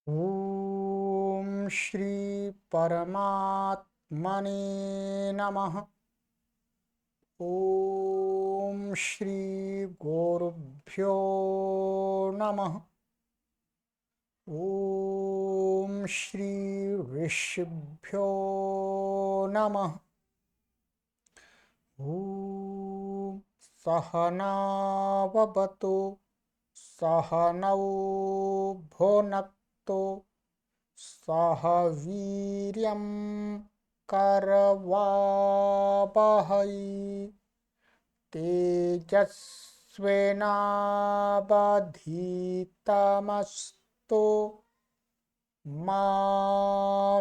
ओम श्री परमात्मने नमः। ओम श्री गुरुभ्यो नमः। ओम श्री ऋषिभ्यो नमः। ओम सहनाववतु सहनौ भुनक्तु सह वीर्यं करवावहै तेजस्विनावधीतमस्तु मा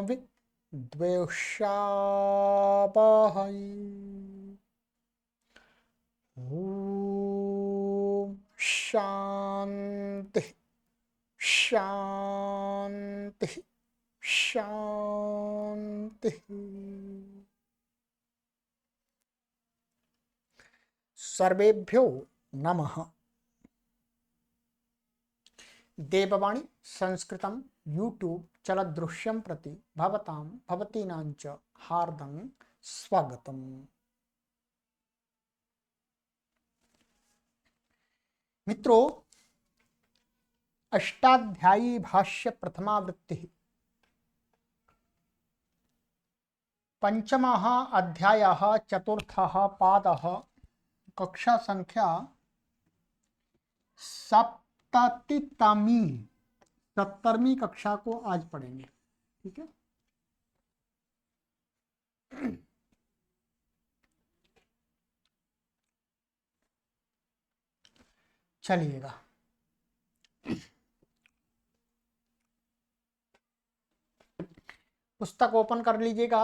विद्विषावहै। ॐ शान्ति शान्ति शांति। सर्वेभ्यो नमः। देववाणी संस्कृतं यूट्यूब चलदृश्यं प्रति भवतां भवतीनां च हार्दं स्वागतम्। मित्रों, अष्टाध्यायी भाष्य प्रथमावृत्ति पंचमः अध्यायः चतुर्थः पादः कक्षा संख्या 70वीं कक्षा को आज पढ़ेंगे। ठीक है, चलिएगा। पुस्तक ओपन कर लीजिएगा।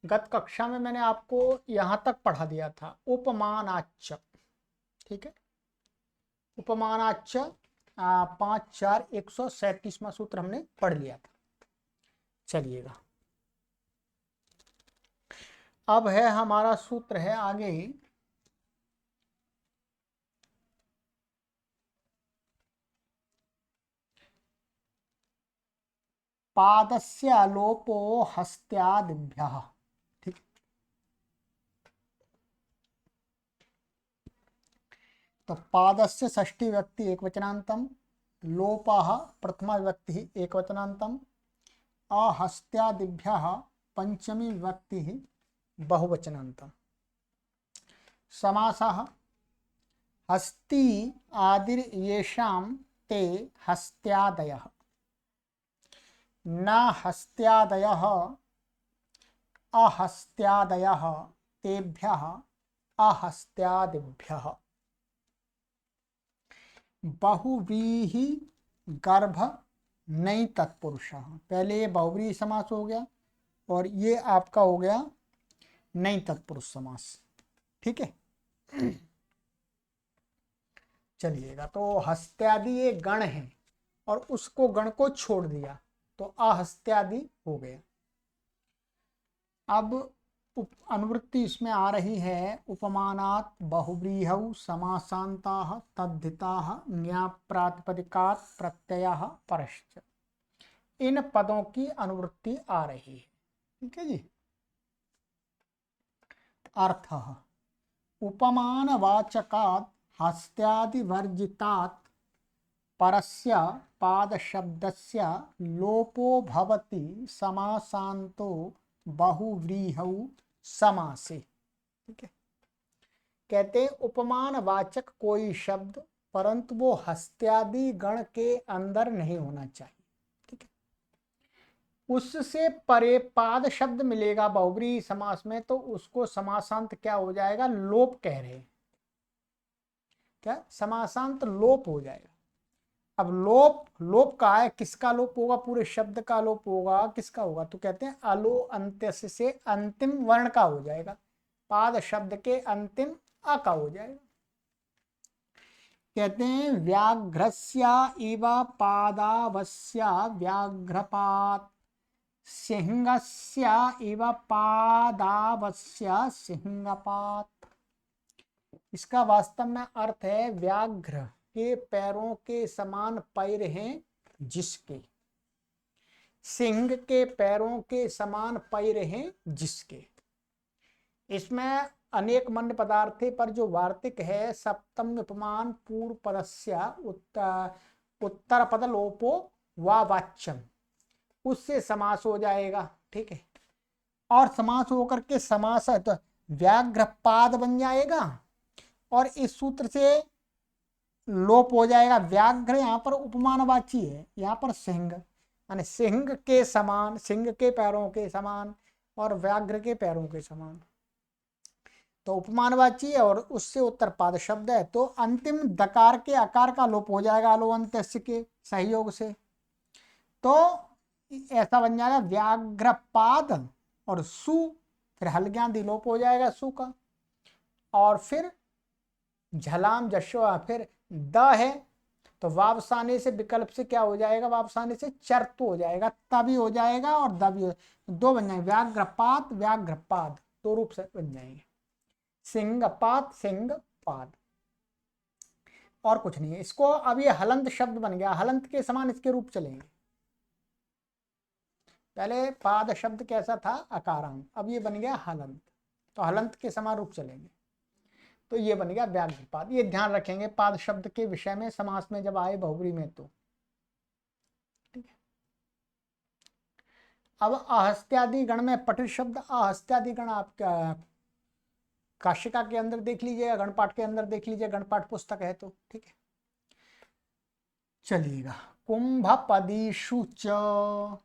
गत कक्षा में मैंने आपको यहां तक पढ़ा दिया था, उपमानाच्च। ठीक है, उपमानाच्च 5-4-137वां सूत्र हमने पढ़ लिया था। चलिएगा, अब है हमारा सूत्र है आगे पादस्य लोपो हस्त्यादिभ्यः। ठीक, तो पादस्य षष्ठी व्यक्ति एकवचनान्तम, लोपः प्रथमा विभक्ति एकवचनान्तम, आहस्त्यादिभ्यः पंचमी विभक्ति बहुवचनान्तम। समासः हस्ति आदिर्येषां ते हस्त्यादयः, न हस्त्यादयः आहस्त्यादयः तेभ्यः आहस्त्यादिभ्यः। बहुव्रीहि गर्भ नई तत्पुरुषः, पहले ये बहुव्रीहि समास हो गया और ये आपका हो गया नई तत्पुरुष समास। ठीक है, चलिएगा। तो हस्त्यादि ये गण है और उसको गण को छोड़ दिया तो आहस्त्यादि हो गया। अब अनुवृत्ति इसमें आ रही है, उपमानात् बहुव्रीहौ समासान्ताः तद्धिताः न्याप्रातिपदिकात् प्रत्ययः परश्च। इन पदों की अनुवृत्ति आ रही है। ठीक है जी। अर्थः उपमानवाचकात् हस्त्यादिवर्जितात् परस्य पादशब्दस्य लोपो भवति समासान्तो बहुव्रीहौ समासे। ठीक है, कहते उपमान वाचक कोई शब्द परंतु वो हस्त्यादि गण के अंदर नहीं होना चाहिए। ठीक है, उससे परे पाद शब्द मिलेगा बहुव्रीहि समास में तो उसको समासांत क्या हो जाएगा, लोप कह रहे हैं। क्या समासांत लोप हो जाएगा। अब लोप का है, किसका लोप होगा, पूरे शब्द का लोप होगा, किसका होगा, तो कहते हैं अलो अंत्य से अंतिम वर्ण का हो जाएगा, पाद शब्द के अंतिम अ का हो जाएगा। कहते हैं व्याघ्रस्य इव पादावस्य व्याघ्रपात, सिंहस्य इव पादावस्य सिंहपात। इसका वास्तव में अर्थ है व्याघ्र के पैरों के समान पैर हैं जिसके, सिंह के पैरों के समान पैर हैं जिसके। इसमें अनेक मन्य पदार्थ थे, पर जो वार्तिक है सप्तम उपमान पूर्व पदस्य उत्तर पद लोपो वा वाच्यम, उससे समास हो जाएगा। ठीक है, और समास होकर के समास तो व्याघ्रपाद बन जाएगा, और इस सूत्र से लोप हो जाएगा। व्याघ्र यहाँ पर उपमानवाची है, यहाँ पर सिंह, यानी सिंह के समान, सिंह के पैरों के समान और व्याघ्र के पैरों के समान, तो उपमानवाची है और उससे उत्तर पाद शब्द है, तो अंतिम दकार के आकार का लोप हो जाएगा अलोअंत्यस्य के सहयोग से। तो ऐसा बन जाएगा व्याघ्रपाद और सु, फिर हलज्ञान लोप हो जाएगा सु का, और फिर झलाम जशो, फिर द है तो वापसाने से विकल्प से क्या हो जाएगा, वापसाने से चर्त हो जाएगा, तभी हो जाएगा और द भी दो बन जाएंगे, व्याघ्रपात व्याघ्रपाद, दो रूप से बन जाएंगे, सिंहपात सिंहपाद, और कुछ नहीं है। इसको अब ये हलंत शब्द बन गया, हलंत के समान इसके रूप चलेंगे। पहले पाद शब्द कैसा था, अकारांत, अब ये बन गया हलंत, तो हलंत के समान रूप चलेंगे, तो ये बन गया व्याघ्रपाद। ये ध्यान रखेंगे पाद शब्द के विषय में, समास में जब आए बहुब्री में तो। ठीक है, अब आहस्त्यादि गण में पठित शब्द, आहस्त्यादि गण आपका काशिका के अंदर देख लीजिएगा, गणपाठ के अंदर देख लीजिए, गणपाठ पुस्तक है तो। ठीक है, चलिएगा, कुंभपदीषु च,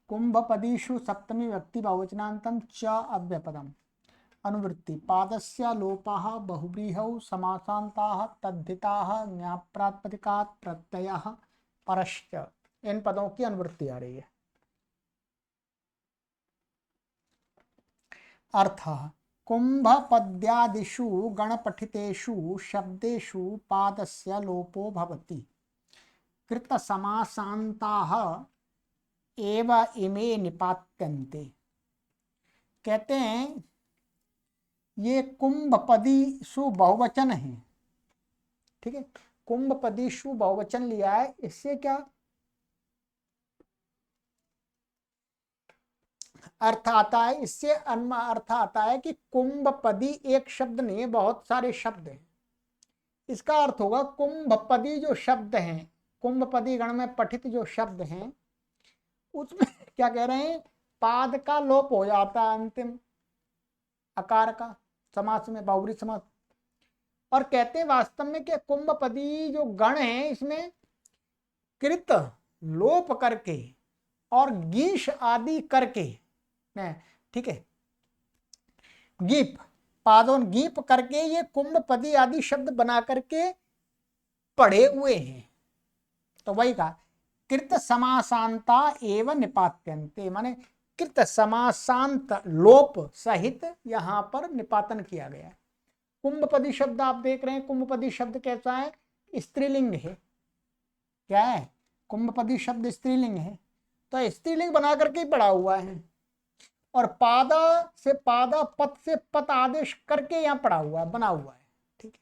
कुंभपदीषु सप्तमी व्यक्ति बहुवचनान्तं च अव्यपदम्, अनुवृत्ति पादस्य लोपाः बहुव्रीहौ समासान्ताः तद्धिताः ज्ञाप्रातिपदिकात् प्रत्ययः परश्च, इन पदों की अनुवृत्ति आ रही है। अर्थः कुंभपद्यादिषु गणपठितेषु शब्देषु पादस्य लोपो भवति, कृतसमासान्ताः एव इमे निपात्यन्ते। कहते हैं ये कुंभपदीषु बहुवचन है। ठीक है, कुंभपदीषु बहुवचन लिया है, इससे क्या अर्थ आता है, इससे अर्थ आता है कि कुंभपदी एक शब्द नहीं है, बहुत सारे शब्द हैं। इसका अर्थ होगा कुंभपदी जो शब्द हैं, कुंभपदी गण में पठित जो शब्द हैं, उसमें क्या कह रहे हैं, पाद का लोप हो जाता है अंतिम आकार का, समास में, बहुब्री समास। और कहते हैं वास्तव में कि कुंभपदी जो गण है इसमें कृत लोप करके और गीश आदि करके, ठीक है, गीप पादों गीप करके ये कुंभपदी आदि शब्द बना करके पढ़े हुए हैं। तो वही कहा कृत समासांता एवं निपात्यन्ते, माने कृत समासांत लोप सहित यहां पर निपातन किया गया है। कुंभपदी शब्द आप देख रहे हैं, कुंभपदी शब्द कैसा है, स्त्रीलिंग है। क्या है, कुंभपदी शब्द स्त्रीलिंग है, तो स्त्रीलिंग बना करके ही पढ़ा हुआ है, और पादा से पादा, पत से पत आदेश करके यहाँ पढ़ा हुआ है, बना हुआ है। ठीक है,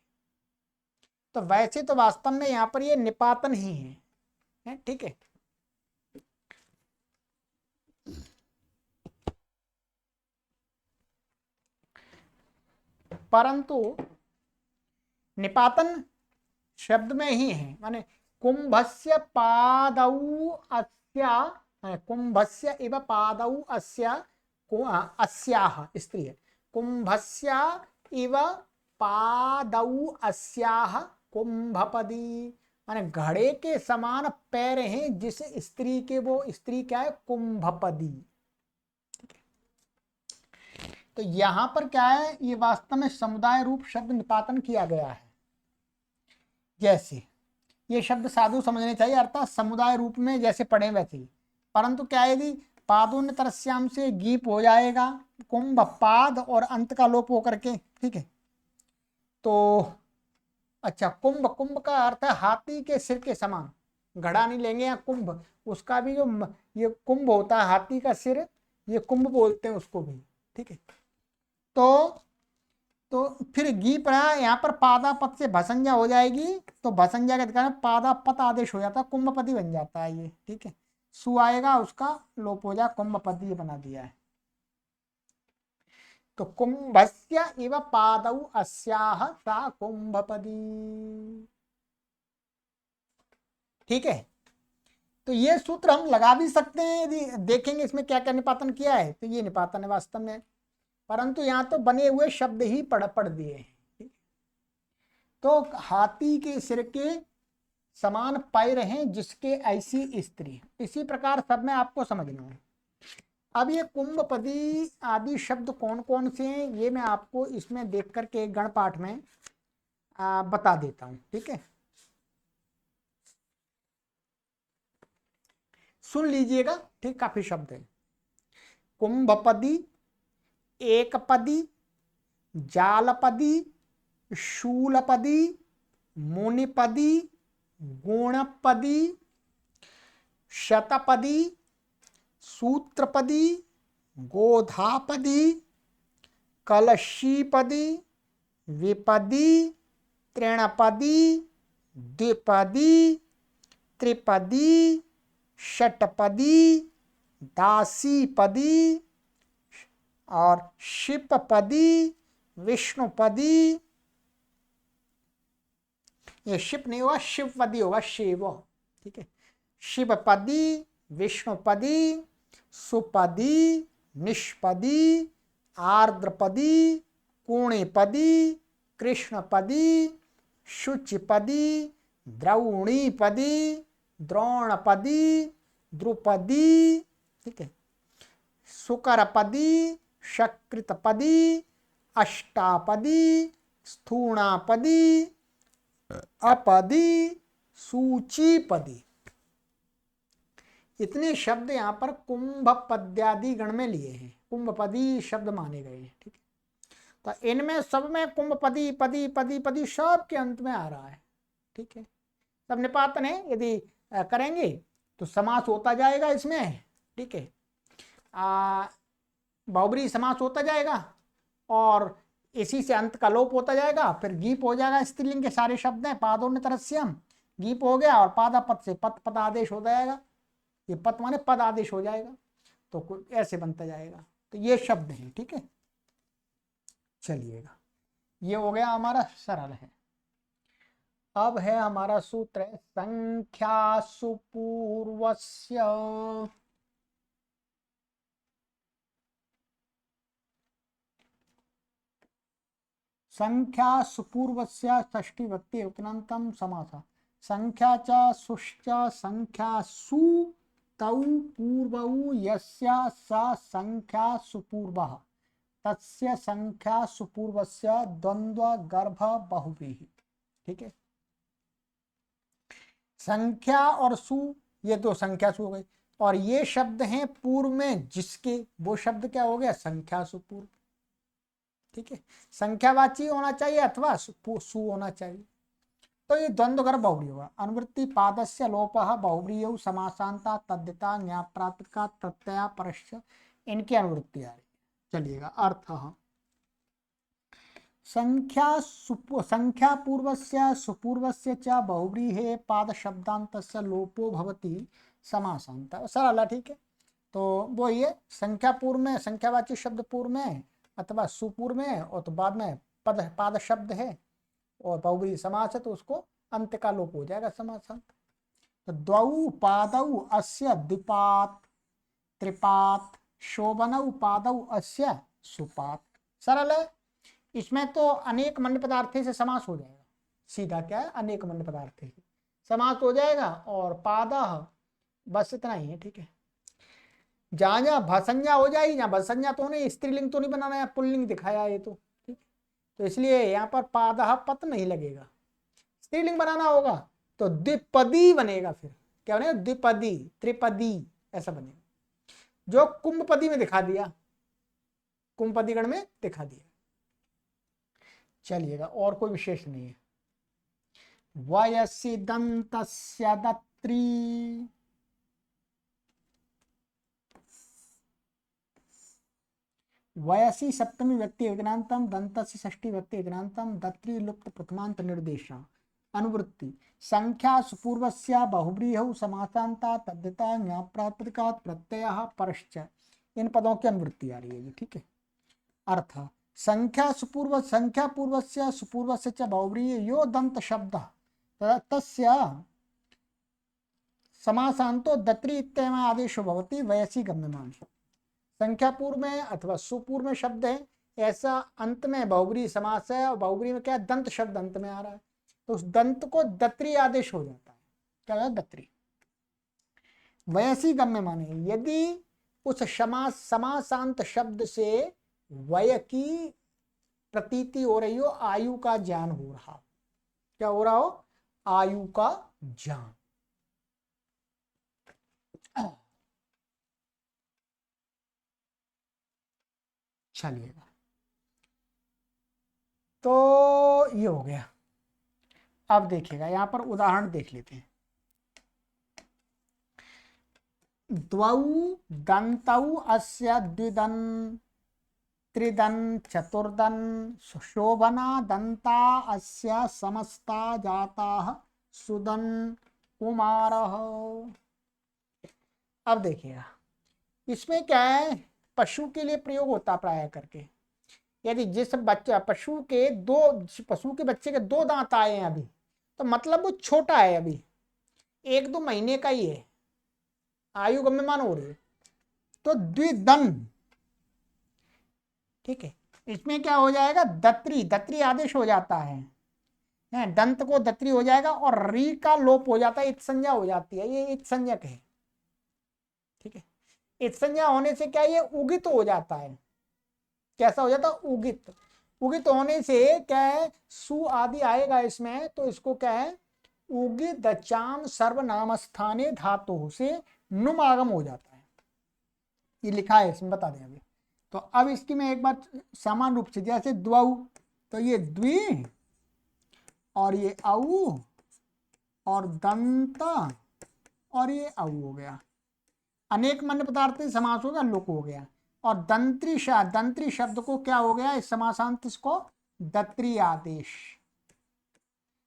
तो वैसे तो वास्तव में यहाँ पर ये निपातन ही है। ठीक है, परंतु निपातन शब्द में ही है, माने कुंभस्य पादौ अस्या, कुंभस्य इव पादौ अस्या, अस्याह स्त्री है, कुंभस्य इव पादौ अस्याह कुंभपदी, माने घड़े के समान पैर हैं जिस स्त्री के, वो स्त्री क्या है, कुंभपदी। तो यहां पर क्या है, ये वास्तव में समुदाय रूप शब्द निपातन किया गया है। जैसे ये शब्द साधु समझने चाहिए, अर्थात समुदाय रूप में जैसे पढ़े वैसे ही, परंतु क्या है, यदि पादोन तरस्याम से गीप हो जाएगा, कुंभ पाद और अंत का लोप होकर के। ठीक है, तो अच्छा, कुंभ, कुंभ का अर्थ है हाथी के सिर के समान, घड़ा नहीं लेंगे या कुंभ, उसका भी जो ये कुंभ होता है हाथी का सिर, ये कुंभ बोलते हैं उसको भी। ठीक है, तो तो फिर गी पड़ा, यहाँ पर पादा पद से भसंज्ञा हो जाएगी, तो भसंज्ञा के अधिकार में पादा पद आदेश हो जाता है, कुंभपति बन जाता है ये। ठीक है, सु आएगा उसका लोप हो जाए, कुंभपति ये बना दिया है। तो कुंभस्य इव पादौ अस्याह सा कुंभपदी। ठीक है, तो ये सूत्र हम लगा भी सकते हैं, यदि देखेंगे इसमें क्या क्या निपातन किया है, तो ये निपातन है वास्तव में, परंतु यहाँ तो बने हुए शब्द ही पढ़ दिए हैं। तो हाथी के सिर के समान पैर हैं जिसके ऐसी स्त्री, इसी प्रकार सब में आपको समझना है। अब ये कुंभपदी आदि शब्द कौन कौन से हैं, ये मैं आपको इसमें देख करके गण पाठ में बता देता हूं। ठीक है, सुन लीजिएगा। ठीक, काफी शब्द है। कुंभपदी, एकपदी, जालपदी, शूलपदी, मुनिपदी, गुणपदी, शतपदी, सूत्रपदी, गोधापदी, कलशीपदी, विपदी, तृणपदी, द्विपदी, त्रिपदी, षटपदी, दासीपदी और शिवपदी, विष्णुपदी। ये शिव नहीं होगा, शिवपदी होगा, शिव। ठीक है, शिवपदी, विष्णुपदी, सुपदी, निष्पदी, आर्द्रपदी, कुणिपदी, कृष्णपदी, शुचिपदी, द्रौणीपदी, द्रोणपदी, द्रुपदी। ठीक है, सुकरपदी, शकृतपदी, अष्टापदी, स्थूणापदी, अपदी, सूचीपदी। इतने शब्द यहाँ पर कुंभ पद्यादि गण में लिए हैं, कुंभपदी शब्द माने गए हैं। ठीक है, तो इनमें सब में कुंभपदी पदी पदी पदी सब के अंत में आ रहा है। ठीक है, सब निपातन है, यदि करेंगे तो समास होता जाएगा इसमें। ठीक है, बहुब्रीहि समास होता जाएगा और इसी से अंत का लोप होता जाएगा, फिर गीप हो जाएगा। स्त्रीलिंग के सारे शब्द हैं, पादोन्नतरस्यम, गीप हो गया और पादा पद से पद पदादेश हो जाएगा, ये पद माने पद आदेश हो जाएगा, तो ऐसे बनता जाएगा। तो ये शब्द हैं। ठीक है, चलिएगा, ये हो गया हमारा सरल है। अब है हमारा सूत्र संख्यासु पूर्वस्य। संख्यासु पूर्वस्य षष्ठी विभक्ति उत्तरान्तं समासः। संख्या च सुश्च संख्यासु तौ पूर्वौ यस्य स संख्यासु पूर्वः तस्य संख्यासु पूर्वस्य द्वंद्व गर्भ बहुव्रीहि। ठीक है, संख्या और सु ये दो संख्या सु हो गई, और ये शब्द हैं पूर्व में जिसके, वो शब्द क्या हो गया, संख्या सु पूर्व। ठीक है, संख्यावाची होना चाहिए अथवा सु होना चाहिए। तो ये द्वंद्वगर्भ बहुव्रीहि होगा। अनुवृत्ति पादस्य लोपः बहुव्रीहौ समासांता तद्धिता ज्ञाप्रातिका प्रत्यया परस्य, इनकी अनुवृत्ति आ रही। चलिएगा, अर्थ संख्या पूर्वस्य सुपूर्वस्य च बहुव्रीहे पाद शब्दान्तस्य लोपो भवति समासांत। सरल है। ठीक है, तो वो ये संख्या पूर्व में, संख्यावाची शब्द पूर्व में अथवा सुपूर्व में, और तो बाद में पाद शब्द है और बहुव्रीहि समास है, तो उसको अंत का लोप हो जाएगा समासांत। तो द्वौ पादौ अस्य द्विपात त्रिपात शोभनौ पादौ अस्य सुपात। सरल है। इसमें तो अनेक मंड पदार्थे से समास हो जाएगा, सीधा क्या है, अनेक मंड पदार्थे से समास हो जाएगा, और पादः बस इतना ही है। ठीक है, जहां जहां भसंज्ञा हो जाएगी, जहां भसंज्ञा तो नहीं, स्त्रीलिंग तो नहीं बनाना है, पुल्लिंग दिखाया ये तो। ठीक, तो इसलिए यहाँ पर पादः पत नहीं लगेगा, स्त्रीलिंग बनाना होगा तो द्विपदी बनेगा। फिर क्या बनेगा, द्विपदी, त्रिपदी ऐसा बनेगा, जो कुंभपदी में दिखा दिया, कुंभपदी गण में दिखा दिया। चलिएगा, और कोई विशेष नहीं है। वयसि दन्तस्य दत्री, वयसी सप्तमी व्यक्ति विज्ञानतम दंतस्य षष्ठी व्यक्ति विज्ञानतम दत्री लुप्त प्रथमांत निर्देशा अनुवृत्ति संख्या सुपूर्वस्य बहुव्रीहौ समासांता तद्धिता ज्ञाप्रातिपदिकात् प्रत्ययः परश्च। इन पदों की अनुवृत्ति आ रही है ये, ठीक है। अर्थ संख्या पूर्वस्य सुपूर्वस्य च बहुव्रीहि यो दंत शब्द तस्य समासांतो दत्री इत्ययम् आदेशो भवति वयसी गम्यमान। संख्या पूर्व में अथवा सुपूर्व में शब्द है, ऐसा अंत में बहुव्रीहि समास है और बहुव्रीहि में क्या है, दंत शब्द अंत में आ रहा है, तो उस दंत को दत्री आदेश हो जाता है। क्या है? दत्री। वयसी गम्यमान है यदि उस समासांत शब्द से वय की प्रतीति हो रही हो, आयु का ज्ञान हो रहा हो। क्या हो रहा हो? आयु का ज्ञान। चलिएगा, तो ये हो गया। अब देखिएगा यहां पर उदाहरण देख लेते हैं। द्वौ दन्तौ अस्य द्विदन् त्रिदन् चतुर्दन् शोभना दंता अस्य समस्ता जाताः सुदन् कुमारः। अब देखिएगा इसमें क्या है, पशु के लिए प्रयोग होता प्राय करके। यदि जिस बच्चा पशु के बच्चे के दो दांत आए हैं अभी, तो मतलब वो छोटा है, अभी 1-2 महीने का ही है, आयु गम्यमान हो रही है, तो द्विदन, ठीक है। इसमें क्या हो जाएगा, दत्री आदेश हो जाता है, दंत को दत्री हो जाएगा और री का लोप हो जाता है, इत संज्ञा हो जाती है, ये इत संज्ञक है, ठीक है। इत संज्ञा होने से क्या ये उगित हो जाता है। कैसा हो जाता है? उगित होने से क्या है, सु आदि आएगा इसमें, तो इसको क्या है, उगित चाम सर्वनाम स्थाने धातु से नुम आगम हो जाता है। ये लिखा है इसमें, बता दें अभी। तो अब इसकी मैं एक बार समान रूप से, जैसे द्वौ, तो ये द्वि और ये औ और दंत और ये औ हो गया। अनेक मन्य पदार्थ समास हो गया, लुक हो गया। और दंत्री शब्द को क्या हो गया, इस समासांत को दत्री आदेश,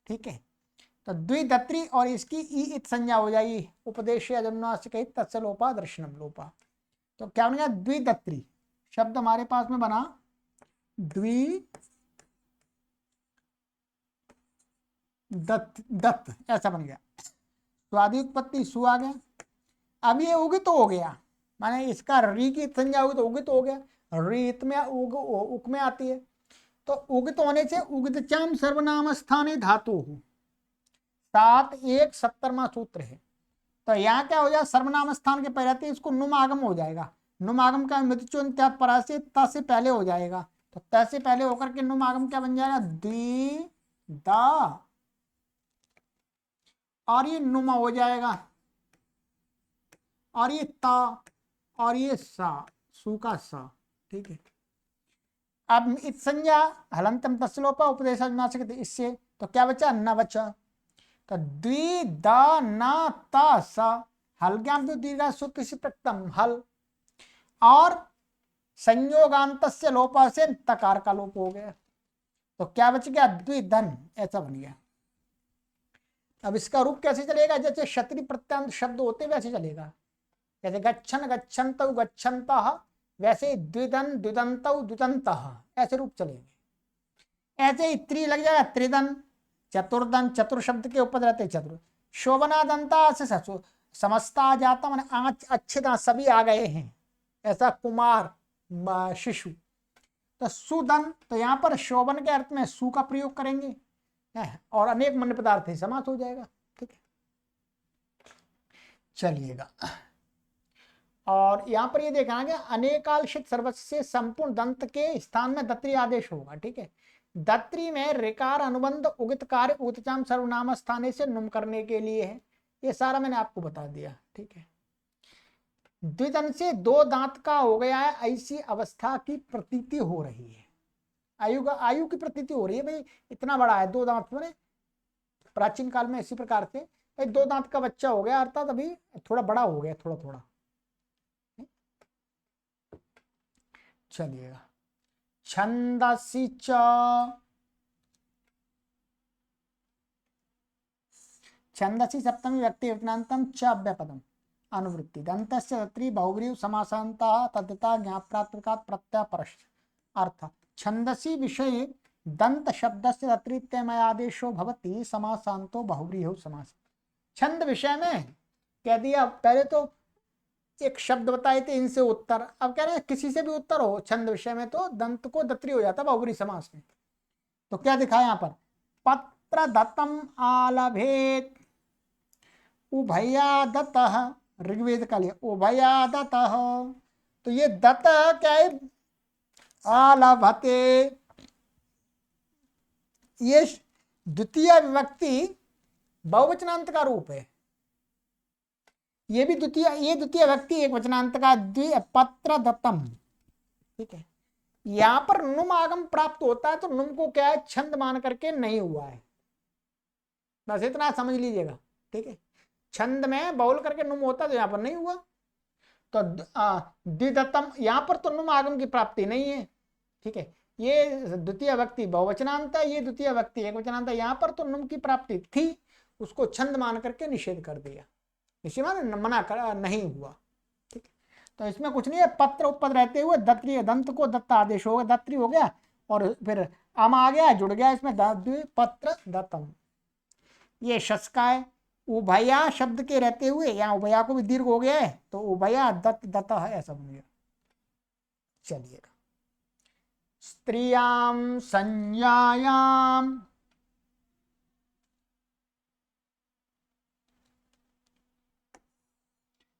ठीक है। तो द्विदत्री और इसकी ई इत संज्ञा हो जाएगी, उपदेश तत्स्य लोपा दर्शनम लोपा। तो क्या बन गया, द्विदत्री शब्द हमारे पास में बना दत्त, ऐसा बन गया। स्वादि उत्पत्ति सु आ गया। अब ये उगित हो गया, माने इसका री की संज्ञा होगी तो उगित हो गया। रीत में उक में आती है, तो उगित होने से उगितचाम सर्वनाम स्थाने धातु 7 1 70वां सूत्र है। तो यहाँ क्या हो जाए, सर्वनाम स्थान के पहले इसको नुम आगम हो जाएगा। नुम आगम का मृत्युन त्याग परासे त से पहले हो जाएगा, तो त से पहले होकर के नुम आगम क्या बन जाएगा, द्वि दा, और ये नुमा हो जाएगा, और ये ता और ये सा, सु का सा, ठीक है। अब इत संज्ञा हलंतम तस्लोपा उपदेश, इससे तो क्या बचा, न बचा। तो द्वि द न त स हल्ग्याम दीर्घ सूत्र से प्रथम हल, और संयोगांत से लोपा से तकार का लोप हो गया, तो क्या बच गया, द्विधन, ऐसा बन गया। अब इसका रूप कैसे चलेगा, जैसे क्षत्रि प्रत्यांत शब्द होते वैसे चलेगा, जैसे गच्छन गच्छन्त गच्छन्तः, वैसे द्विदन द्विदंत द्विदंतः, ऐसे रूप चलेंगे। ऐसे ही त्रि लग जाएगा, त्रिदन, चतुर्दन, चतुर शब्द के ऊपर रहते चतुर, शोभना दंता से समस्ता जाता, मैंने आज अच्छे दांत सभी आ गए हैं, ऐसा कुमार शिशु। तो सुदन, तो यहाँ पर शोभन के अर्थ में सु का प्रयोग करेंगे, और अनेक मन्य पदार्थ समास हो जाएगा, ठीक है। चलिएगा, और यहाँ पर ये देखा गया अनेकालशित सर्वस्व से संपूर्ण दंत के स्थान में दत्री आदेश होगा, ठीक है। दत्री में ऋकार अनुबंध उगित कार्य उतचाम सर्वनाम स्थाने से नुम करने के लिए है, ये सारा मैंने आपको बता दिया, ठीक है। द्विदन से 2 दांत का हो गया है, ऐसी अवस्था की प्रतीति हो रही है, आयु की प्रतीति हो रही है, भाई इतना बड़ा है, 2 दांत में, प्राचीन काल में इसी प्रकार से भाई 2 दांत का बच्चा हो गया, अर्थात अभी थोड़ा बड़ा हो गया, थोड़ा थोड़ा। चलिएगा, छंदसि च, छंदसि सप्तमी व्यक्ति विज्ञानतम च अव्यपदम अनुवृत्ति दंतस्य तत्री बहुव्रीहि समासांतः तद्यथा ज्ञाप्रात्मकात् प्रत्यय परश्च। अर्थ छंदसि विषये दंत शब्दस्य तत्रित्यमय आदेशो भवति समासांतो बहुव्रीहि समास। छंद विषय में कह दिया, पहले तो एक शब्द बताए थे इनसे उत्तर, अब कह रहे हैं किसी से भी उत्तर हो छंद विषय में तो दंत को दत्री हो जाता बहुव्रीहि समास में। तो क्या दिखा यहाँ पर, पत्र दत्तम आलभेत उभयादतः, ऋग्वेद का लिया उभयादतः, तो ये दत क्या है, आलभते, ये द्वितीय विभक्ति बहुवचनांत का रूप है, ये भी द्वितीय, ये द्वितीय व्यक्ति एक वचनांत का पत्र दत्तम, ठीक है। यहां पर नुम आगम प्राप्त होता है तो नुम को क्या है, छंद मान करके नहीं हुआ है, बस इतना समझ लीजिएगा, ठीक है। छंद में बहुल करके नुम होता तो यहां पर नहीं हुआ, तो द्विदत्तम यहां पर तो नुम आगम की प्राप्ति नहीं है, ठीक है। ये द्वितीय व्यक्ति बहुवचनांत है, ये द्वितीय व्यक्ति एक वचनांत है, यहां पर तो नुम की प्राप्ति थी, उसको छंद मान करके निषेध कर दिया, इसी मान मना कर नहीं हुआ, ठीक है। तो इसमें कुछ नहीं है, पत्र उपपद रहते हुए दत्री दंत को दत्त आदेश हो गया, दत्री हो गया और फिर अम आ गया, जुड़ गया इसमें पत्र दत्तम, ये शस का है। उभया शब्द के रहते हुए यहाँ उभया को भी दीर्घ हो गया है तो उभया दत्त दत्त है, ऐसा बन गया। चलिएगा, स्त्रियां संज्ञायाम,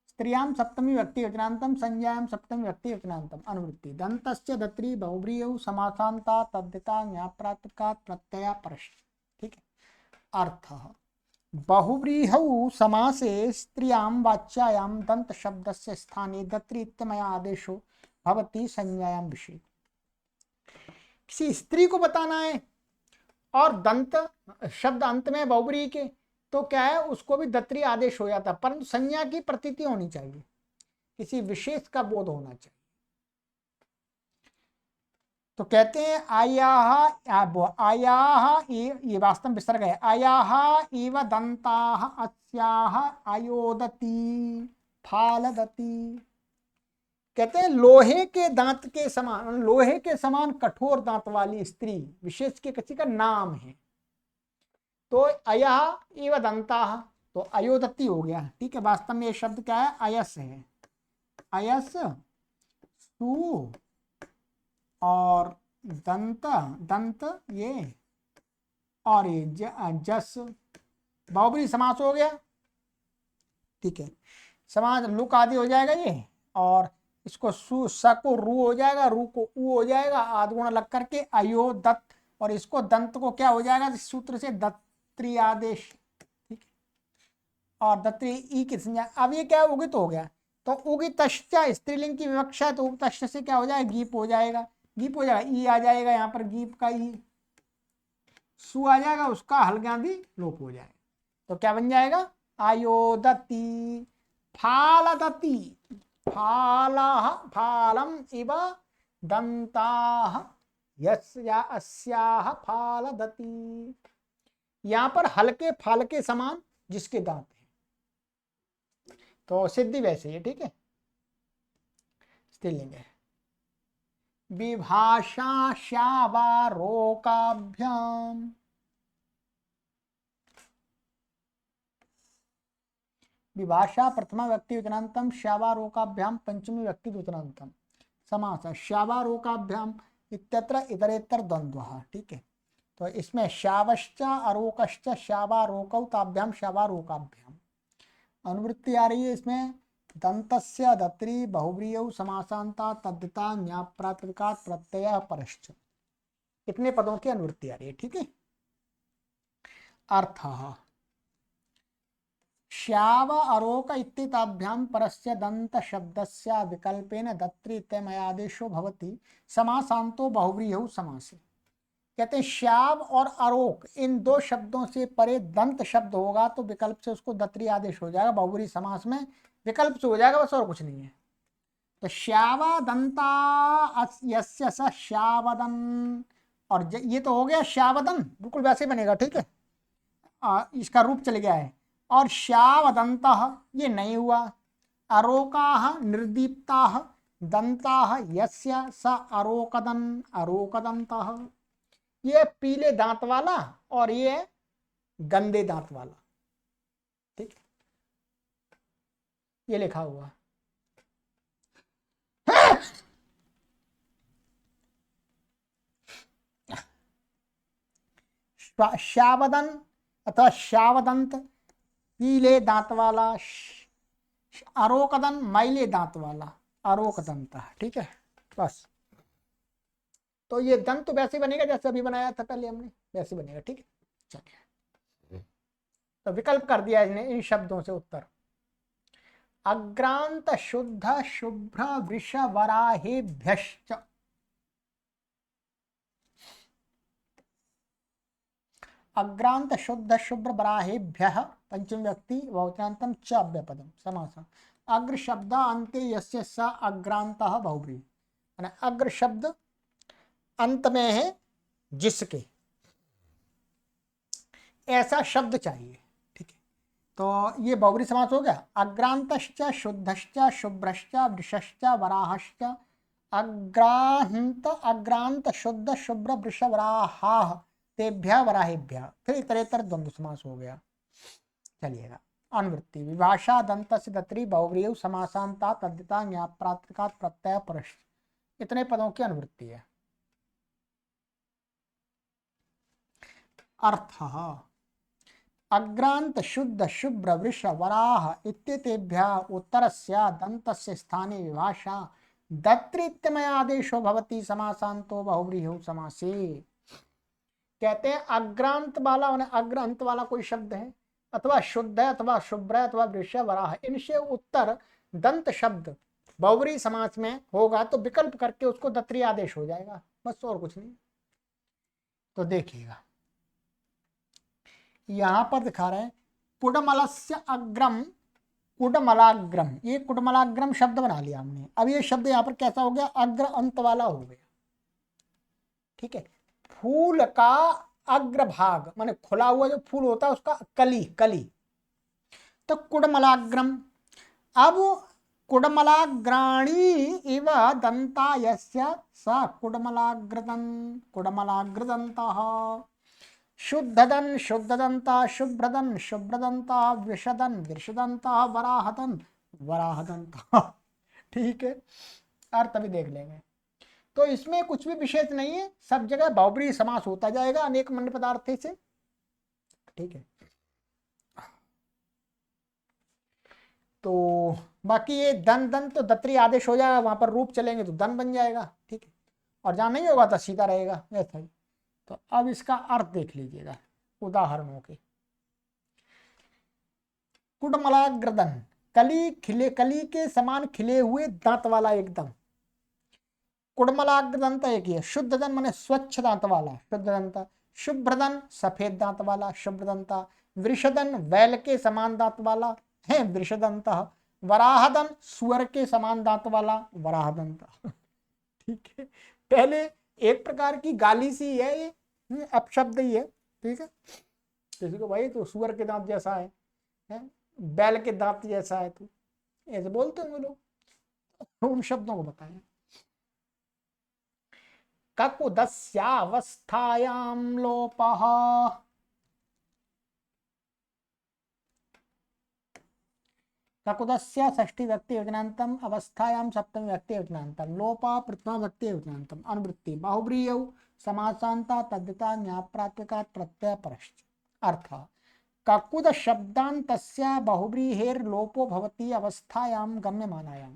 स्त्रियां सप्तमी व्यक्ति वचनांतम संज्ञायां सप्तमी व्यक्ति वचनांतम अनुवृत्ति दंतस्य दत्री बहुव्रीहि समासांता तद्यथा ज्ञाप्रात्मकात् प्रत्यय परश्च, ठीक है। अर्थः बहुव्रीहौ समासे स्त्रियां वाच्यायां दंत शब्दस्य स्थाने दत्री इत्यमय आदेशो भवति संज्ञायां विषये। किसी स्त्री को बताना है और दंत शब्द अंत में बहुव्रीहि के, तो क्या है, उसको भी दत्री आदेश हो जाता है, परंतु संज्ञा की प्रतीति होनी चाहिए, किसी विशेष का बोध होना चाहिए। तो कहते हैं आयाह ये वास्तव में विसर्ग है, आयाह इव दंताः अस्याः आयोदती फालदती, कहते हैं लोहे के दांत के समान, लोहे के समान कठोर दांत वाली स्त्री विशेष के किसी का नाम है, तो अयः इव दंताः, तो अयोदती हो गया, ठीक है। वास्तव में ये शब्द क्या है, अयस है, अयस सु और दंत, दंत ये और ये जस बहुव्रीहि समास हो गया, ठीक है। समास लुक आदि हो जाएगा ये, और इसको सु स को रू हो जाएगा, रू को उ हो जाएगा, आदगुण लग करके अयो दत्त, और इसको दंत को क्या हो जाएगा, इस सूत्र से दत्री आदेश, ठीक है। और दत्री ई की संज्ञा, अब ये क्या उगित हो गया, तो उगित स्त्रीलिंग की विवक्षा, तो उगित से क्या हो जाएगा, गीप हो जाएगा, गीप हो जाएगा, ई आ जाएगा यहाँ पर, गीप का ई, सु आ जाएगा, उसका हलगांधी लोप हो जाएगा, तो क्या बन जाएगा, आयोदती फालदती, फालः फालम इव दंताः यस्या अस्याः फालदती, यहां पर हल्के फाल के समान जिसके दांत हैं, तो सिद्धि वैसे ही, ठीक है, स्त्रीलिंग है। विभाषा शावारोकाभ्याम, विभाषा प्रथमा व्यक्ति वचनांतम शावारोकाभ्याम पंचमी व्यक्ति वचनांतम समास शावारोकाभ्याम इत्यत्र इतरेतर द्वंद्वः, ठीक है। तो इसमें शावश्च अरोकश्च शावारोकौ ताभ्याम शावारोकाभ्याम अनुवृत्ति आ रही है, इसमें दंतस्य दत्री बहुव्रीहौ समासांता तद्यथा ज्ञाप्रात्मकात् प्रत्यय परश्च, इतने पदों की अनुवृत्ति आ रही है, ठीक है। अर्थः श्याव अरोक इत्येताभ्यां परस्य दंत शब्दस्य विकल्पेन दत्री इत्यमय आदेशो भवति समासांतो बहुव्रीहौ समासे। कहते हैं श्याव और अरोक इन दो शब्दों से परे दंत शब्द होगा तो विकल्प से उसको दत्री आदेश हो जाएगा, बहुव्रीहि समास में विकल्प से हो जाएगा बस, और कुछ नहीं है। तो श्यावदंता यस्य स श्यावदन, और ये तो हो गया श्यावदन, बिल्कुल वैसे बनेगा, ठीक है। इसका रूप चल गया है। और श्यावदंतः ये नहीं हुआ। अरोकाः निर्दीप्ताः दंताः यस्य स अरोकदन अरोकदंतः, ये पीले दांत वाला और ये गंदे दांत वाला, ठीक है, ये लिखा हुआ। श्यावदन अथवा श्यावदंत पीले दांत वाला, अरोकदन मैले दांत वाला, अरोकदंत, ठीक है। बस, तो ये दंत तो वैसे बनेगा जैसे अभी बनाया था पहले हमने, वैसे बनेगा, ठीक है। चलिए, तो विकल्प कर दिया इसने इन शब्दों से उत्तर। अग्रांत शुद्ध शुभ्र वृष वराहेभ्यश्च, अग्रांत शुद्ध शुभ्र वराहेभ्यः पंचम व्यक्ति बहुवचनान्तं च अव्यपदम समासः। अग्र शब्द अंते यस्य स अग्रांतः बहुव्रीहि, माने अग्र शब्द अंत में है जिसके, ऐसा शब्द चाहिए, ठीक है। तो ये बहुव्रीहि समास हो गया। अग्रांतश्च शुद्धश्च शुभ्रश्च वृषश्च वराहश्च, अग्रांत अग्रांत शुद्ध शुभ्र वृष वराहाः तेभ्यः वराहेभ्यः, फिर इतरेतर द्वंद्व समास हो गया। चलिएगा, अनुवृत्ति विभाषा दंतस्य दत्री बहुव्रीहि समासांता तद्धिता ज्ञाप्रातिकात् प्रत्यय परश्च, इतने पदों की अनुवृत्ति है। अर्थः अग्रांत शुद्ध शुभ्र वृष वराह इत्येतेभ्यः उत्तरस्य दन्तस्य स्थाने विभाषा दत्रीत्यमय आदेशो भवति समासांतो बहुव्रीहि समासे। कहते हैं अग्रांत वाला अग्र अंत वाला कोई शब्द है, अथवा शुद्ध है अथवा शुभ्र है अथवा वृष वराह, इनसे उत्तर दंत शब्द बहुव्रीहि समास में होगा तो विकल्प करके उसको दत्री आदेश हो जाएगा, बस और कुछ नहीं। तो देखिएगा यहां पर दिखा रहे हैं कुडमलस्य अग्रम कुडमलाग्रम, ये कुडमलाग्रम शब्द बना लिया हमने। अब ये शब्द यहाँ पर कैसा हो गया, अग्र अंत वाला हो गया, ठीक है। फूल का अग्रभाग माने खुला हुआ जो फूल होता है उसका कली, कली, तो कुडमलाग्रम। अब कुडमलाग्राणी इव दंता यस्य स कुडमलाग्रदन कुडमलाग्रदंतः, शुद्धदन शुद्धदंता शुभ्रदन शुभ्रदंता विषदन विषदंता वराहदन वराहदंता, ठीक है। अर्थ अभी देख लेंगे। तो इसमें कुछ भी विशेष नहीं है, सब जगह बहुव्रीहि समास होता जाएगा अनेक मंड पदार्थ से, ठीक है। तो बाकी ये दन दन तो दत्री आदेश हो जाएगा, वहां पर रूप चलेंगे तो दन बन जाएगा, ठीक है। और जहां नहीं होगा तो सीधा रहेगा ऐसा ही। तो अब इसका अर्थ देख लीजिएगा उदाहरणों के। कुडमलाग्रदन, कली खिले, कली के समान खिले हुए दांत वाला एकदम। कुडमलाग्रदंत एक ही, शुद्धदन माने स्वच्छ दांत वाला शुद्धदंत, शुभ्रदन सफेद दांत वाला शुभ्रदंता, वृषदन बैल के समान दांत वाला है वृषदंत, वराहदन सुअर के समान दांत वाला वराहदंत, ठीक है। पहले एक प्रकार की गाली सी है ये, अपशब्द ही है, ठीक है। किसी को भाई तो सुअर के दांत जैसा है, बैल के दांत जैसा है, तो ऐसे बोलते हैं लोग, तो उन शब्दों को बताएं। ककुदस्यावस्थायां लोपः, ककुदस्य षष्ठी व्यक्ति वचनान्तम अवस्थायां सप्तमी व्यक्ति वचनान्तम लोपः प्रथमा व्यक्ति वचनान्तम। अनुवृत्ति बहुव्रीह्यौ समासान्ता तद्धिता ज्ञाप्रात्मिकात् प्रत्यय परश्च। अर्थ ककुद शब्दान्तस्य बहुव्रीहेर्लोपो भवति अवस्थायां गम्यमानायां।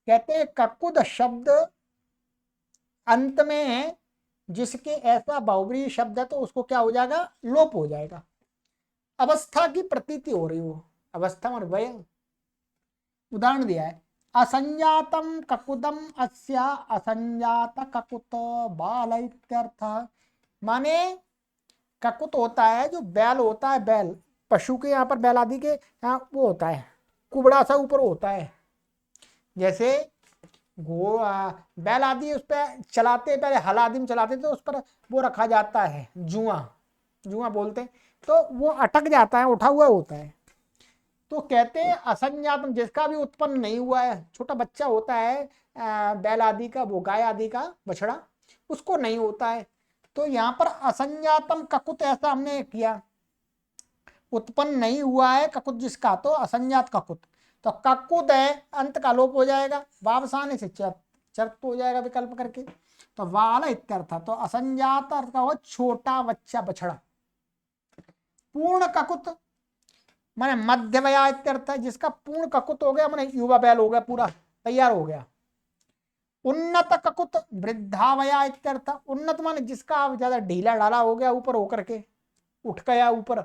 कहते हैं ककुद शब्द अंत में है जिसके ऐसा बहुव्रीहि शब्द है तो उसको क्या हो जाएगा, लोप हो जाएगा। अवस्था की प्रतीति हो रही हो, अवस्था और वय। उदाहरण दिया है असंजातम ककुदम अस्या असंजात ककुत बाल इत्यर्थ, माने ककुत होता है जो बैल होता है, बैल पशु के यहाँ पर बैल आदि के यहाँ वो होता है कुबड़ा सा ऊपर होता है, जैसे बैल आदि उस पर चलाते, पहले हल आदि में चलाते तो उस पर वो रखा जाता है जुआ, जुआ बोलते हैं, तो वो अटक जाता है, उठा हुआ होता है। तो कहते हैं असंज्ञातम, जिसका भी उत्पन्न नहीं हुआ है, छोटा बच्चा होता है बैल आदि का, वो गाय आदि का बछड़ा, उसको नहीं होता है। तो यहाँ पर असंज्ञातम ककुत ऐसा हमने किया, उत्पन्न नहीं हुआ है ककुत जिसका, तो असंज्ञात ककुत। तो ककुत है, अंत का लोप हो जाएगा, वावसाने से चर्त हो जाएगा विकल्प करके, तो वाला इत्यर्थ। तो असंज्ञात अर्थ का हो छोटा बच्चा बछड़ा। पूर्ण ककुत माने मध्य वया इत्यर्थ है, जिसका पूर्ण ककुत हो गया माने युवा बैल हो गया, पूरा तैयार हो गया। उन्नत ककुत वृद्धावया इत्यर्थ, उन्नत माने जिसका ज्यादा ढीला ढाला हो गया, ऊपर होकर के उठ गया ऊपर,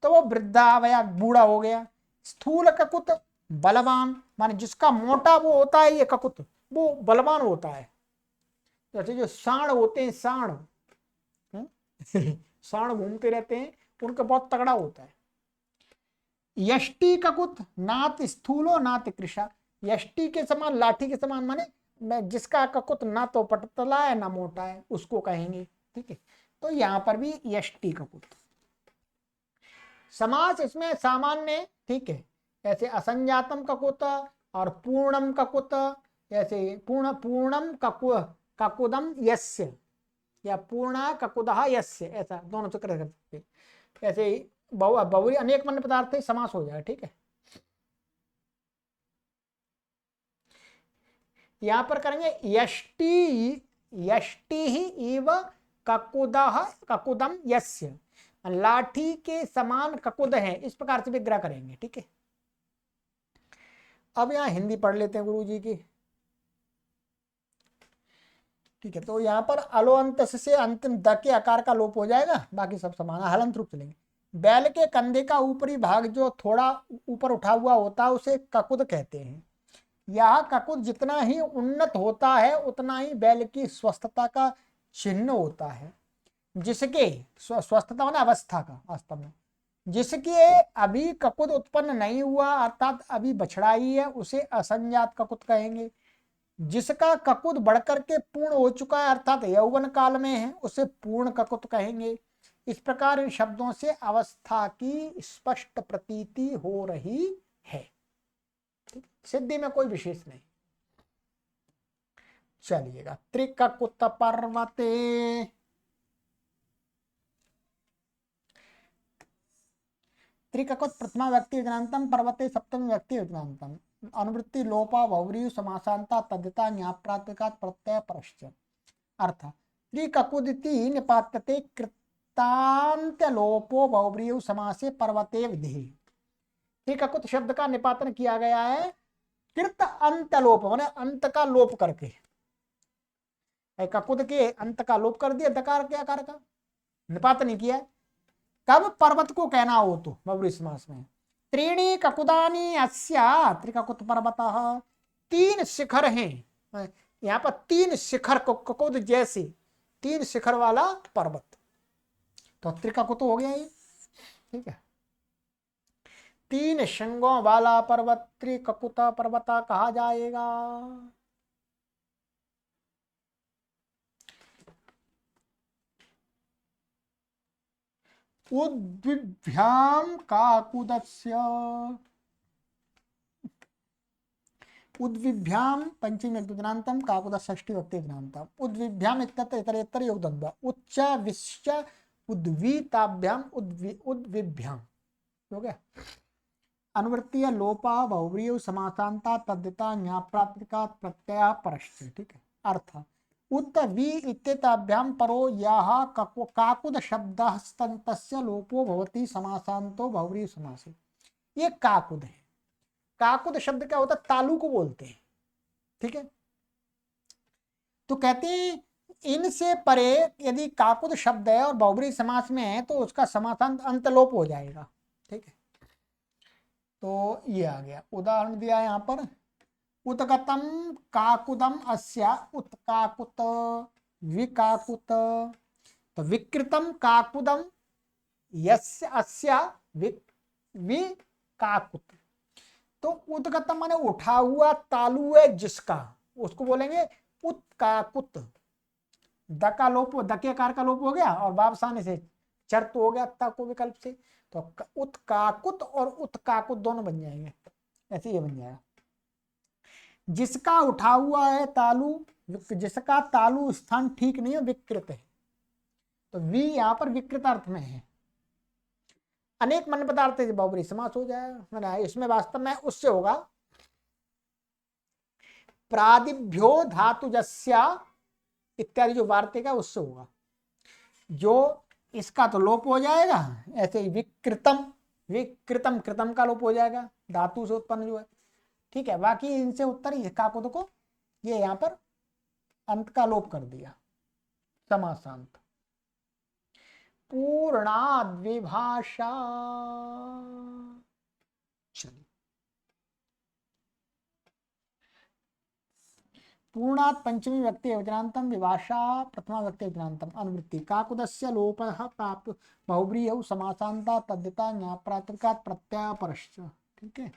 तो वो वृद्धावया बूढ़ा हो गया। स्थूल ककुत बलवान माने जिसका मोटा वो होता है, ये ककुत वो बलवान होता है। जैसे जो सांड होते हैं, सांड सांड घूमते रहते हैं, उनका बहुत तगड़ा होता है। यष्टि ककुत नात स्थूलो नात कृषा, यष्टि के समान, लाठी के समान माने जिसका ककुत ना तो पतला है ना मोटा है, उसको कहेंगे। ठीक है, तो यहां पर भी यष्टि ककुत समास इसमें सामान्य। ठीक है, ऐसे असंजातम ककुत और पूर्णम ककुत, ऐसे पूर्णम ककुदम यस्य या पूर्ण ककुदः यस्य, ऐसा दोनों से कर सकते। ऐसे ही बहुरी अनेक मन्य पदार्थ समास हो जाए। ठीक है, यहां पर करेंगे यष्टि, यष्टि ही इव ककुदः ककुदम यस्य, लाठी के समान ककुद है, इस प्रकार से विग्रह करेंगे। ठीक है, अब यहां हिंदी पढ़ लेते हैं गुरु जी की। ठीक है, तो यहाँ पर अलो अंत से अंतिम द के आकार का लोप हो जाएगा, बाकी सब समान हलंत रूप चलेंगे। बैल के कंधे का ऊपरी भाग जो थोड़ा ऊपर उठा हुआ होता है उसे ककुद कहते हैं। यह ककुद जितना ही उन्नत होता है उतना ही बैल की स्वस्थता का चिन्ह होता है, जिसके स्वस्थता माने अवस्था का, वास्तव में जिसके अभी ककुद उत्पन्न नहीं हुआ अर्थात अभी बछड़ा ही है, उसे असंजात ककुद कहेंगे। जिसका ककुद बढ़कर के पूर्ण हो चुका है अर्थात यौवन काल में है, उसे पूर्ण ककुत कहेंगे। इस प्रकार इन शब्दों से अवस्था की स्पष्ट प्रतीति हो रही है। सिद्धि में कोई विशेष नहीं। चलिएगा, त्रिककुत पर्वते, त्रिककुत प्रथमा व्यक्ति विज्ञानतम, पर्वते सप्तमी व्यक्ति विज्ञानतम। अनुवृत्ति लोपा बहुव्रीहि समासांता तद्यता ज्ञाप्रात्मिकात् प्रत्यय परश्च। अर्थ त्रिककुदिति निपात्यते कृतांत लोपो बहुव्रीहि समासे पर्वते विधि। त्रिककुत शब्द का निपातन किया गया है कृत अंत लोप माने अंत का लोप करके, ककुद के अंत का लोप कर दिया, दकार के आकार का निपात नहीं किया। कब पर्वत को कहना हो तो बहुव्रीहि समास में। त्रीणी ककुदानी अस्या त्रिककुत पर्वतः, तीन शिखर हैं, यहाँ पर तीन शिखर ककुद जैसे तीन शिखर वाला पर्वत, तो त्रिककुत हो गया ये। ठीक है, तीन श्रृंगों वाला पर्वत त्रिककुत पर्वत कहा जाएगा। उद्विभ्याम काकुदस्य, उद्विभ्याम पंचमी व्यक्तिनांतम काकुद षष्ठी व्यक्तिनांतम। उद्विभ्याम इत्यत्र इतरेतर योगद्व उच्च विश्च उद्वीताभ्याम उद्विभ्याम हो गया। अनुवृत्ति लोपा बहुव्रीहि समासांता तद्यता ज्ञाप्रात्मिका प्रत्यय परश्च। ठीक है, अर्थ उत वि इत्येताभ्याम परो यह काकुद शब्दः तस्य लोपो भवति समासांतो बहुव्रीहि समासे। ये काकुद है। काकुद शब्द क्या होता है, तालू को बोलते हैं। ठीक है, तो कहते हैं इनसे परे यदि काकुद शब्द है और बहुव्रीहि समास में है तो उसका समासांत अंतलोप हो जाएगा। ठीक है, तो ये आ गया, उदाहरण दिया यहाँ पर उत्कतम काकुदम अस्या उत्काकुत विकाकुत, तो विकृतम काकुदम यस्य अस्या विकाकुत। तो उद्गतम माने उठा हुआ तालु है जिसका, उसको बोलेंगे उत्काकुत। द का लोप, द के आकार का लोप हो गया और वापस आने से चर तो हो गया ता को विकल्प से, तो उत्काकुत और उत्काकुत दोनों बन जाएंगे, ऐसे ये बन जाएगा। जिसका उठा हुआ है तालु, जिसका तालु स्थान ठीक नहीं है, विकृत है, तो वी यहां पर विकृत अर्थ में है। अनेक मन पदार्थ से बहुब्रीहि समास हो जाएगा, मैंने इसमें वास्तव में उससे होगा प्रादिभ्यो धातुजस्या इत्यादि जो वार्तिक है उससे होगा, जो इसका तो लोप हो जाएगा, ऐसे ही विकृतम, विकृतम कृतम का लोप हो जाएगा, धातु से उत्पन्न जो है, ठीक है। बाकी इनसे उत्तर ही काकुत को ये यहां पर अंत का लोप कर दिया, समासांत। पूर्णाद्विभाषा, चलिए पूर्णात् पंचमी व्यक्ति वचनांतम विभाषा प्रथमा व्यक्ति वचनांतम अनुवृत्ति काकुदस्य लोपः प्राप्त बहुब्रीहि समासांता तद्यता न्यायप्रातिकात् प्रत्यापरश्च, ठीक है।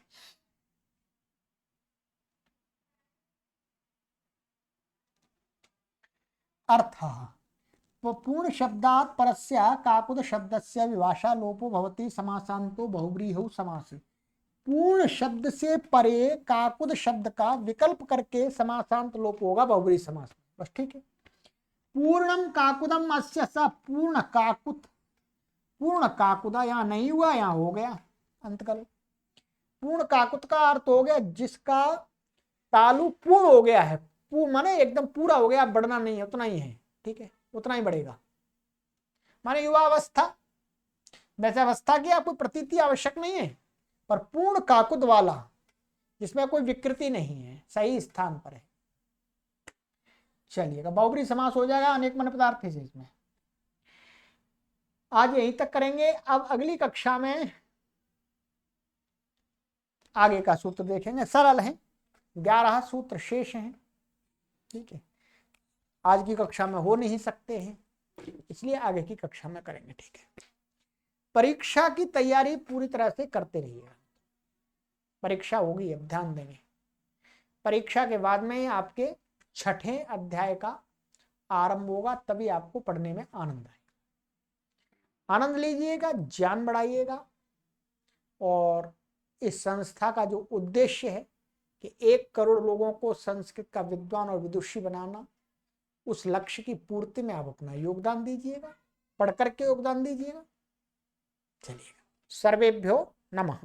अर्थः पूर्ण शब्दात् परस्य काकुद शब्दस्य विभाषा लोपो भवति समासांतो बहुब्रीहि समासे। पूर्ण शब्द से परे काकुद शब्द का विकल्प करके समासांत लोप होगा बहुब्रीहि समास में, बस ठीक है। पूर्णम काकुदम अस्य स पूर्ण काकुत, पूर्ण काकुदा यहाँ नहीं हुआ, यहाँ हो गया अंतकल। पूर्ण काकुत का अर्थ हो गया जिसका तालु पूर्ण हो गया है, माने एकदम पूरा हो गया, बढ़ना नहीं है, उतना ही है, ठीक है, उतना ही बढ़ेगा। माने युवावस्था, वैसे अवस्था की आपको प्रतीति आवश्यक नहीं है, पर पूर्ण काकुद वाला जिसमें कोई विकृति नहीं है, सही स्थान पर है। चलिएगा, बहुब्रीहि समास हो जाएगा अनेक मन पदार्थ से इसमें। आज यहीं तक करेंगे, अब अगली कक्षा में आगे का सूत्र देखेंगे, सरल है, 11 सूत्र शेष हैं, ठीक है। आज की कक्षा में हो नहीं सकते हैं, इसलिए आगे की कक्षा में करेंगे, ठीक है। परीक्षा की तैयारी पूरी तरह से करते रहिएगा, परीक्षा होगी, अब ध्यान देंगे। परीक्षा के बाद में आपके 6ठे अध्याय का आरंभ होगा, तभी आपको पढ़ने में आनंद आएगा। आनंद लीजिएगा, ज्ञान बढ़ाइएगा, और इस संस्था का जो उद्देश्य है कि 1 करोड़ लोगों को संस्कृत का विद्वान और विदुषी बनाना, उस लक्ष्य की पूर्ति में आप अपना योगदान दीजिएगा, पढ़ करके योगदान दीजिएगा। चलिएगा, सर्वेभ्यो नमः।